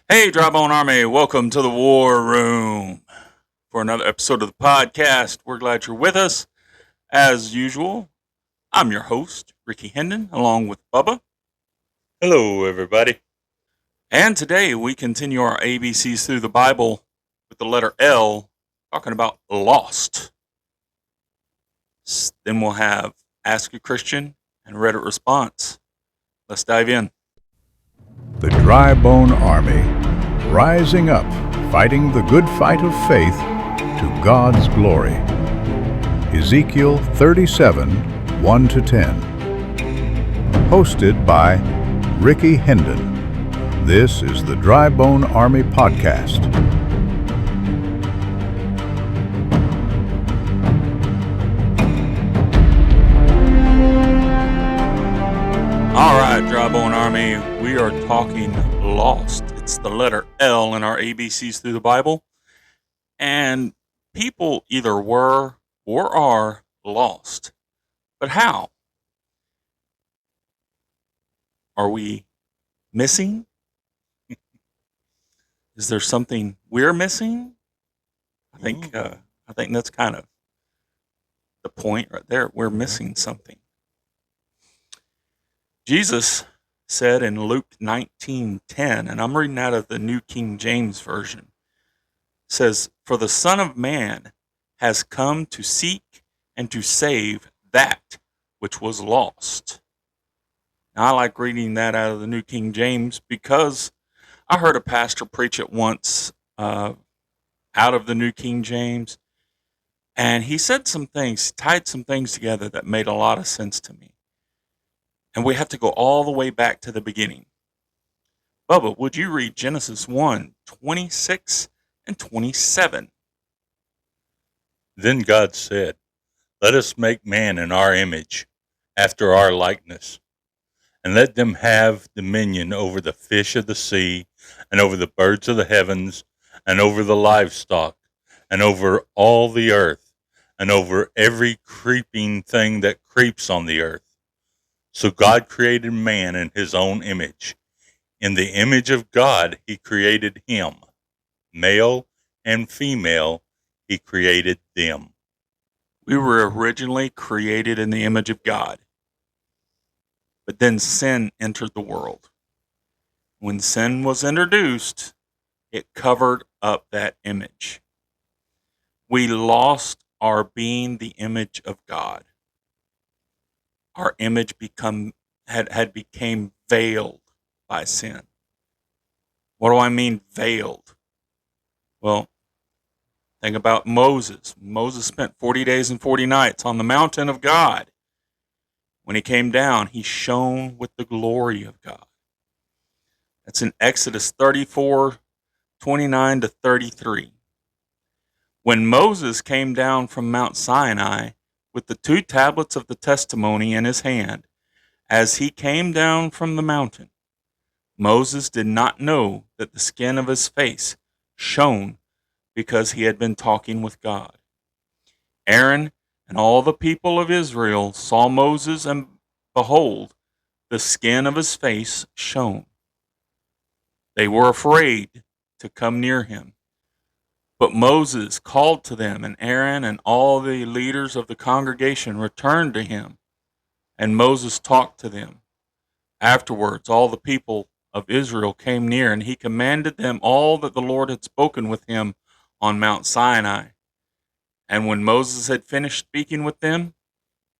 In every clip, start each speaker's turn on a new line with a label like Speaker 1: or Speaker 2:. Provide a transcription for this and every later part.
Speaker 1: Hey, Drybone Army, welcome to the War Room for another episode of the podcast. We're glad you're with us. As usual, I'm your host, Ricky Hendon, along with Bubba.
Speaker 2: Hello, everybody.
Speaker 1: And today we continue our ABCs through the Bible with the letter L, talking about lost. Then we'll have Ask a Christian and Reddit response. Let's dive in.
Speaker 3: The Dry Bone Army, rising up, fighting the good fight of faith to God's glory. Ezekiel 37, 1-10. Hosted by Ricky Hendon. This is the Dry Bone Army Podcast.
Speaker 1: All right, Drybone Army, we are talking lost. It's the letter L in our ABCs through the Bible. And people either were or are lost. But how? Are we missing? Is there something we're missing? I think that's kind of the point right there. We're missing something. Jesus said in Luke 19:10, and I'm reading out of the New King James Version, says, "For the Son of Man has come to seek and to save that which was lost." Now, I like reading that out of the New King James because I heard a pastor preach it once out of the New King James, and he said some things, tied some things together that made a lot of sense to me. And we have to go all the way back to the beginning. Bubba, would you read Genesis 1:26 and 27?
Speaker 2: Then God said, "Let us make man in our image, after our likeness, and let them have dominion over the fish of the sea, and over the birds of the heavens, and over the livestock, and over all the earth, and over every creeping thing that creeps on the earth." So God created man in his own image. In the image of God, he created him. Male and female, he created them.
Speaker 1: We were originally created in the image of God, but then sin entered the world. When sin was introduced, it covered up that image. We lost our being the image of God. Our image had became veiled by sin. What do I mean veiled? Well, think about Moses. Moses spent 40 days and 40 nights on the mountain of God. When he came down, he shone with the glory of God. That's in Exodus 34:29-33. When Moses came down from Mount Sinai with the 2 tablets of the testimony in his hand, as he came down from the mountain, Moses did not know that the skin of his face shone because he had been talking with God. Aaron and all the people of Israel saw Moses, and behold, the skin of his face shone. They were afraid to come near him. But Moses called to them, and Aaron and all the leaders of the congregation returned to him, and Moses talked to them. Afterwards, all the people of Israel came near, and he commanded them all that the Lord had spoken with him on Mount Sinai. And when Moses had finished speaking with them,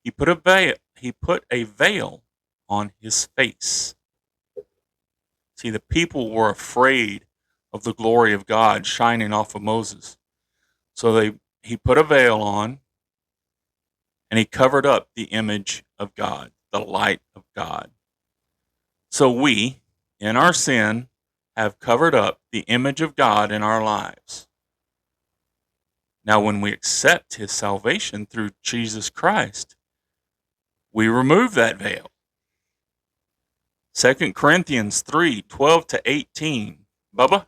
Speaker 1: he put a veil on his face. See, the people were afraid of the glory of God shining off of Moses. So he put a veil on, and he covered up the image of God, the light of God. So we, in our sin, have covered up the image of God in our lives. Now, when we accept his salvation through Jesus Christ, we remove that veil. 2 Corinthians 3:12-18. Bubba?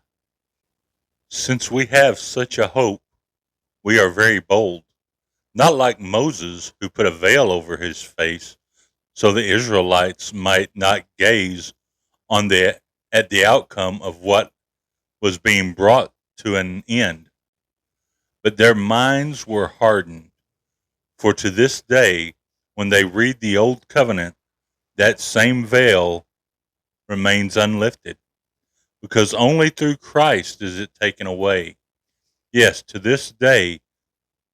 Speaker 2: Since we have such a hope, we are very bold, not like Moses, who put a veil over his face, so the Israelites might not gaze at the outcome of what was being brought to an end. But their minds were hardened. For to this day, when they read the Old Covenant, that same veil remains unlifted, because only through Christ is it taken away. Yes, to this day,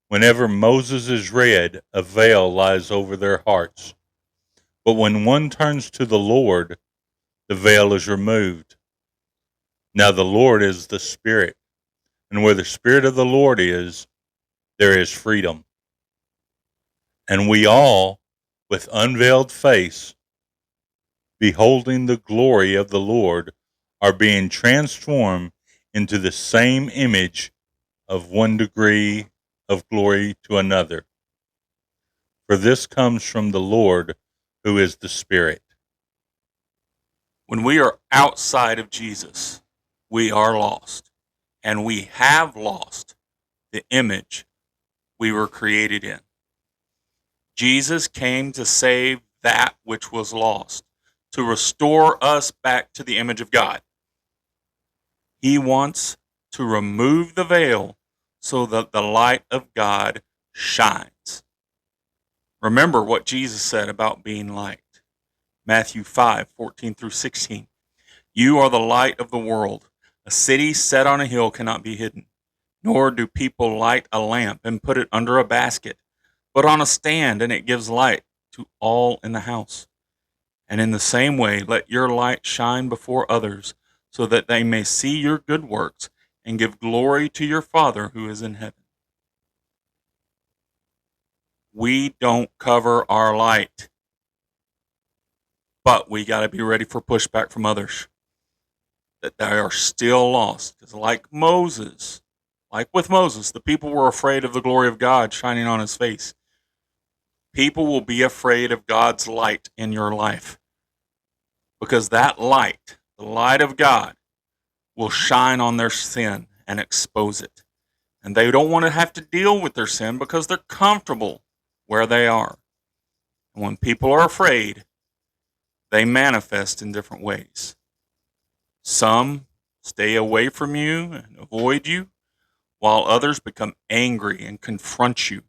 Speaker 2: whenever Moses is read, a veil lies over their hearts. But when one turns to the Lord, the veil is removed. Now the Lord is the Spirit, and where the Spirit of the Lord is, there is freedom. And we all, with unveiled face, beholding the glory of the Lord, are being transformed into the same image of one degree of glory to another. For this comes from the Lord, who is the Spirit.
Speaker 1: When we are outside of Jesus, we are lost, and we have lost the image we were created in. Jesus came to save that which was lost, to restore us back to the image of God. He wants to remove the veil so that the light of God shines. Remember what Jesus said about being light. Matthew 5:14-16. You are the light of the world. A city set on a hill cannot be hidden, nor do people light a lamp and put it under a basket, but on a stand, and it gives light to all in the house. And in the same way, let your light shine before others, so that they may see your good works and give glory to your Father who is in heaven. We don't cover our light, but we got to be ready for pushback from others that they are still lost. Because like with Moses, the people were afraid of the glory of God shining on his face. People will be afraid of God's light in your life, because that light, the light of God, will shine on their sin and expose it. And they don't want to have to deal with their sin because they're comfortable where they are. And when people are afraid, they manifest in different ways. Some stay away from you and avoid you, while others become angry and confront you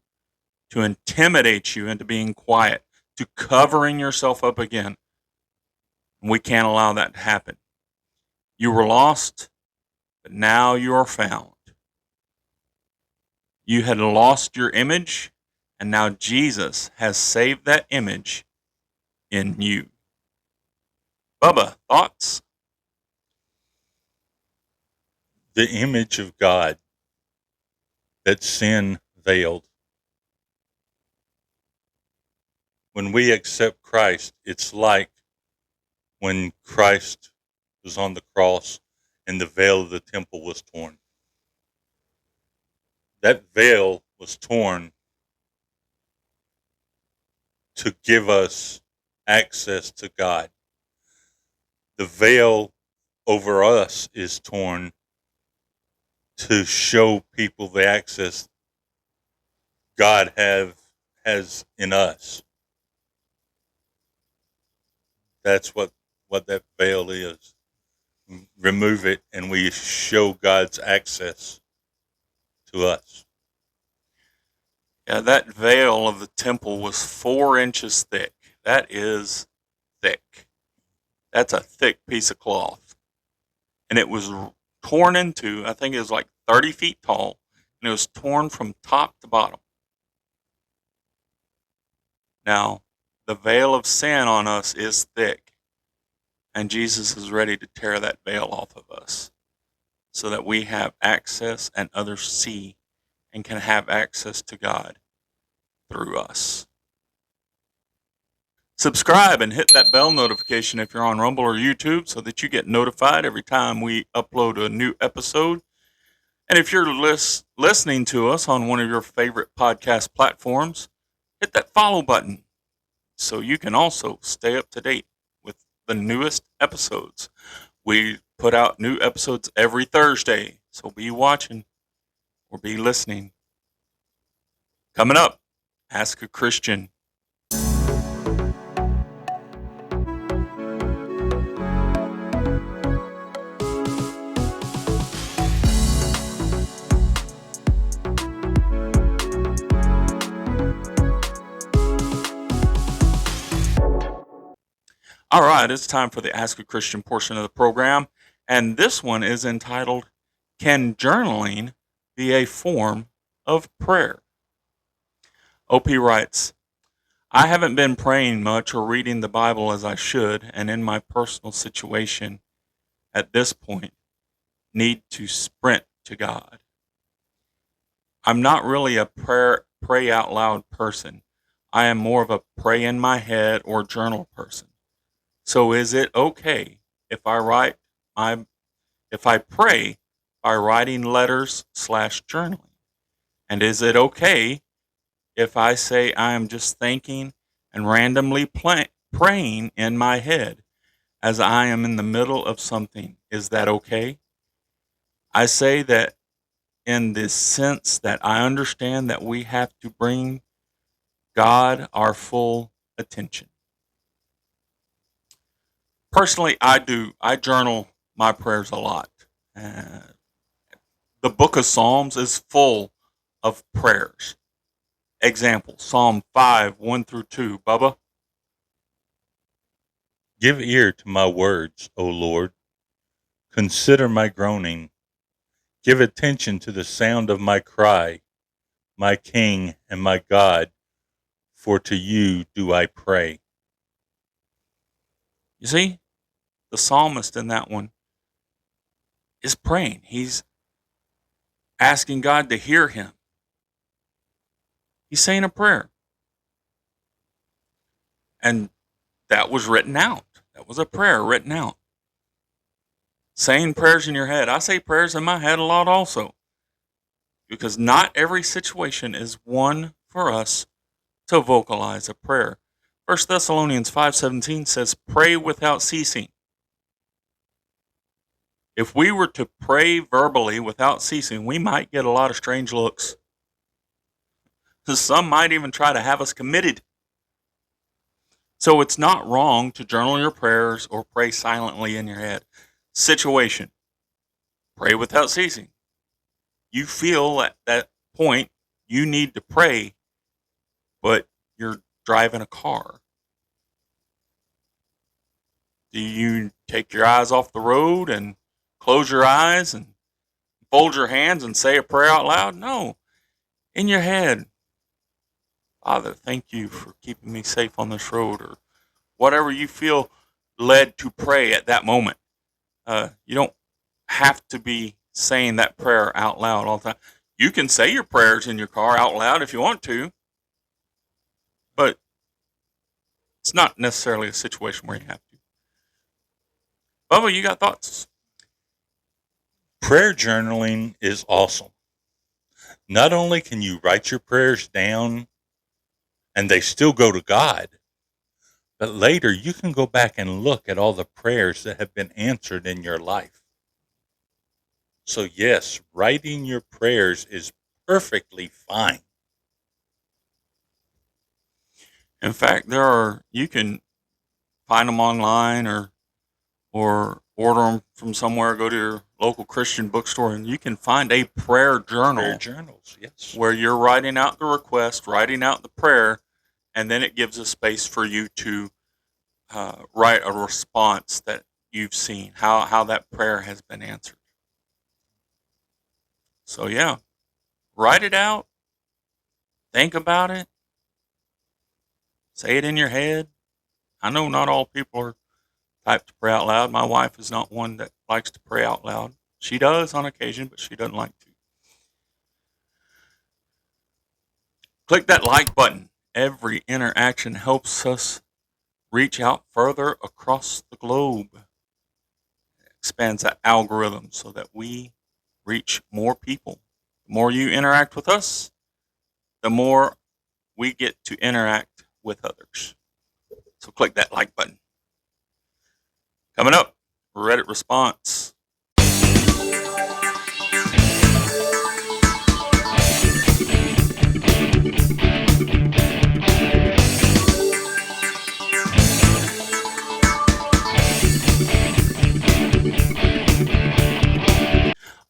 Speaker 1: to intimidate you into being quiet, to covering yourself up again. We can't allow that to happen. You were lost, but now you are found. You had lost your image, and now Jesus has saved that image in you. Bubba, thoughts?
Speaker 2: The image of God that sin veiled. When we accept Christ, it's like when Christ was on the cross and the veil of the temple was torn. That veil was torn to give us access to God. The veil over us is torn to show people the access God has in us. That's what that veil is. Remove it, and we show God's access to us.
Speaker 1: Yeah, that veil of the temple was 4 inches thick. That is thick. That's a thick piece of cloth. And it was torn into, I think it was like 30 feet tall, and it was torn from top to bottom. Now, the veil of sin on us is thick, and Jesus is ready to tear that veil off of us so that we have access and others see and can have access to God through us. Subscribe and hit that bell notification if you're on Rumble or YouTube so that you get notified every time we upload a new episode. And if you're listening to us on one of your favorite podcast platforms, hit that follow button so you can also stay up to date with the newest episodes. We put out new episodes every Thursday, so be watching or be listening. Coming up, Ask a Christian. All right, it's time for the Ask a Christian portion of the program. And this one is entitled, Can Journaling Be a Form of Prayer? OP writes, I haven't been praying much or reading the Bible as I should, and in my personal situation at this point, need to sprint to God. I'm not really a pray out loud person. I am more of a pray in my head or journal person. So is it okay if I pray by writing letters / journaling? And is it okay if I say I am just thinking and randomly praying in my head as I am in the middle of something? Is that okay? I say that in this sense that I understand that we have to bring God our full attention. Personally, I do. I journal my prayers a lot. Uh, the book of Psalms is full of prayers. Example, Psalm 5, 1 through 2. Bubba?
Speaker 2: Give ear to my words, O Lord. Consider my groaning. Give attention to the sound of my cry, my King and my God, for to you do I pray.
Speaker 1: You see, the psalmist in that one is praying. He's asking God to hear him. He's saying a prayer. And that was written out. That was a prayer written out. Saying prayers in your head. I say prayers in my head a lot also. Because not every situation is one for us to vocalize a prayer. 1 Thessalonians 5:17 says, pray without ceasing. If we were to pray verbally without ceasing, we might get a lot of strange looks. Some might even try to have us committed. So it's not wrong to journal your prayers or pray silently in your head. Situation. Pray without ceasing. You feel at that point you need to pray, but you're driving a car. Do you take your eyes off the road and close your eyes and fold your hands and say a prayer out loud? No. In your head, Father, thank you for keeping me safe on this road, or whatever you feel led to pray at that moment. You don't have to be saying that prayer out loud all the time. You can say your prayers in your car out loud if you want to, but it's not necessarily a situation where you have to. Bubba, you got thoughts?
Speaker 2: Prayer journaling is awesome. Not only can you write your prayers down and they still go to God, but later you can go back and look at all the prayers that have been answered in your life. So yes, writing your prayers is perfectly fine.
Speaker 1: In fact, you can find them online or order them from somewhere. Go to your local Christian bookstore and you can find a prayer journal.
Speaker 2: Prayer journals, yes.
Speaker 1: Where you're writing out the request, writing out the prayer, and then it gives a space for you to write a response that you've seen, how that prayer has been answered. So yeah, write it out, think about it, say it in your head. I know not all people are type to pray out loud. My wife is not one that likes to pray out loud. She does on occasion, but she doesn't like to. Click that like button. Every interaction helps us reach out further across the globe. It expands that algorithm so that we reach more people. The more you interact with us, the more we get to interact with others. So click that like button. Coming up, Reddit response.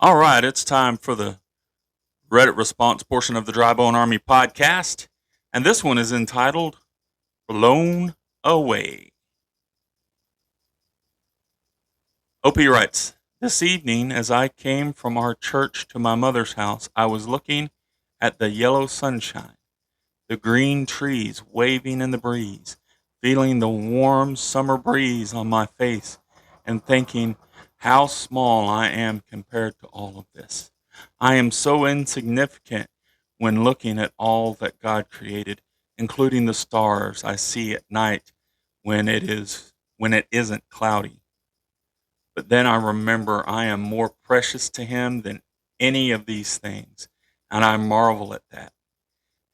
Speaker 1: All right, it's time for the Reddit response portion of the Dry Bone Army podcast, and this one is entitled Blown Away. OP writes, this evening as I came from our church to my mother's house, I was looking at the yellow sunshine, the green trees waving in the breeze, feeling the warm summer breeze on my face, and thinking how small I am compared to all of this. I am so insignificant when looking at all that God created, including the stars I see at night when it isn't cloudy. But then I remember I am more precious to him than any of these things, and I marvel at that.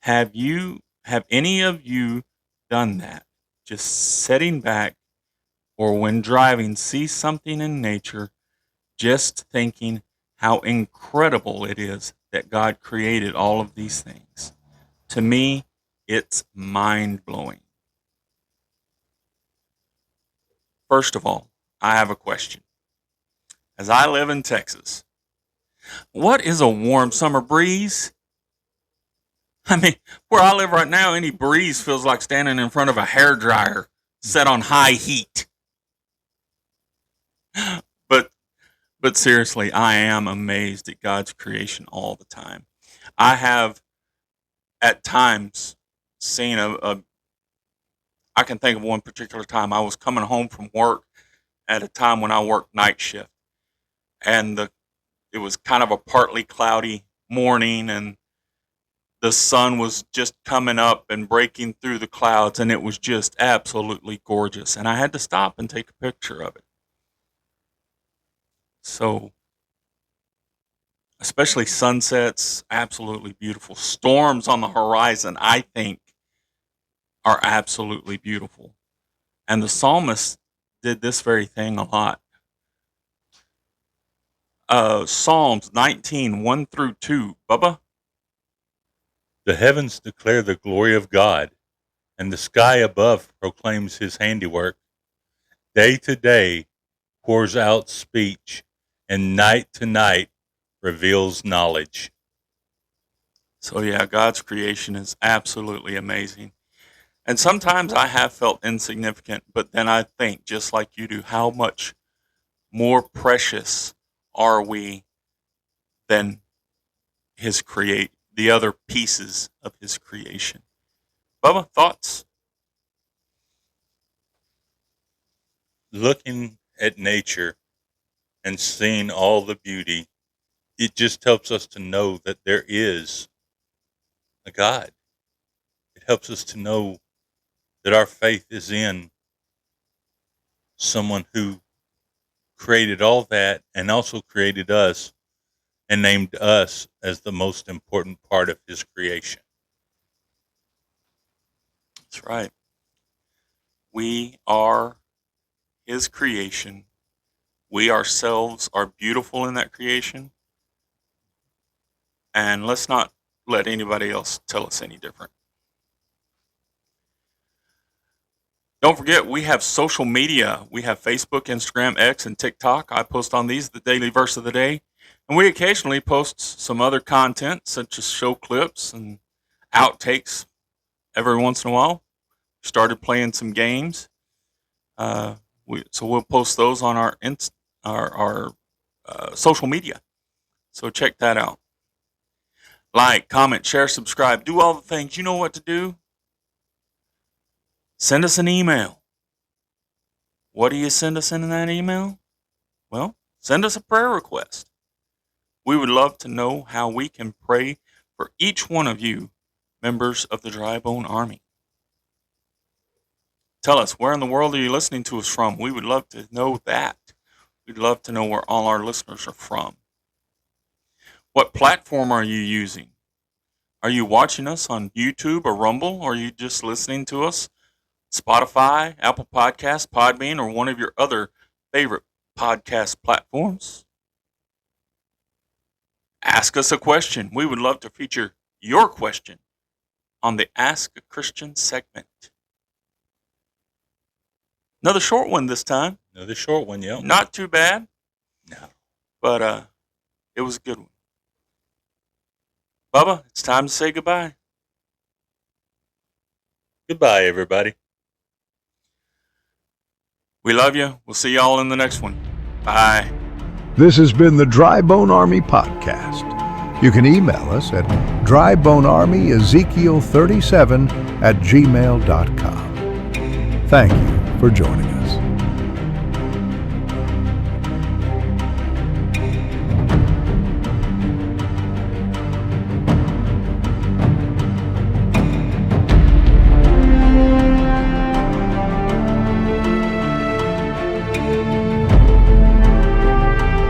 Speaker 1: Have any of you done that? Just sitting back or when driving, see something in nature, just thinking how incredible it is that God created all of these things. To me, it's mind blowing. First of all, I have a question. As I live in Texas, what is a warm summer breeze? I mean, where I live right now, any breeze feels like standing in front of a hair dryer set on high heat. But but seriously, I am amazed at God's creation all the time. I have at times seen I can think of one particular time. I was coming home from work at a time when I worked night shift, and it was kind of a partly cloudy morning, and the sun was just coming up and breaking through the clouds, and it was just absolutely gorgeous. And I had to stop and take a picture of it. So, especially sunsets, absolutely beautiful. Storms on the horizon, I think, are absolutely beautiful. And the psalmist did this very thing a lot. Psalms 19, 1 through 2. Bubba?
Speaker 2: The heavens declare the glory of God, and the sky above proclaims his handiwork. Day to day pours out speech, and night to night reveals knowledge.
Speaker 1: So, yeah, God's creation is absolutely amazing. And sometimes I have felt insignificant, but then I think, just like you do, how much more precious are we than the other pieces of his creation. Bubba, thoughts?
Speaker 2: Looking at nature and seeing all the beauty, it just helps us to know that there is a God. It helps us to know that our faith is in someone who created all that and also created us and named us as the most important part of his creation.
Speaker 1: That's right. We are his creation. We ourselves are beautiful in that creation. And let's not let anybody else tell us any different. Don't forget, we have social media. We have Facebook, Instagram, X, and TikTok. I post on these the daily verse of the day. And we occasionally post some other content, such as show clips and outtakes every once in a while. Started playing some games. So we'll post those on our social media. So check that out. Like, comment, share, subscribe. Do all the things. You know what to do. Send us an email. What do you send us in that email? Well, send us a prayer request. We would love to know how we can pray for each one of you, members of the Dry Bone Army. Tell us, where in the world are you listening to us from? We would love to know that. We'd love to know where all our listeners are from. What platform are you using? Are you watching us on YouTube or Rumble, or are you just listening to us? Spotify, Apple Podcasts, Podbean, or one of your other favorite podcast platforms? Ask us a question. We would love to feature your question on the Ask a Christian segment. Another short one this time.
Speaker 2: Another short one, yeah.
Speaker 1: Not too bad.
Speaker 2: No.
Speaker 1: But it was a good one. Bubba, it's time to say goodbye.
Speaker 2: Goodbye, everybody.
Speaker 1: We love you. We'll see y'all in the next one. Bye.
Speaker 3: This has been the Dry Bone Army Podcast. You can email us at drybonearmyezekiel37@gmail.com. Thank you for joining us.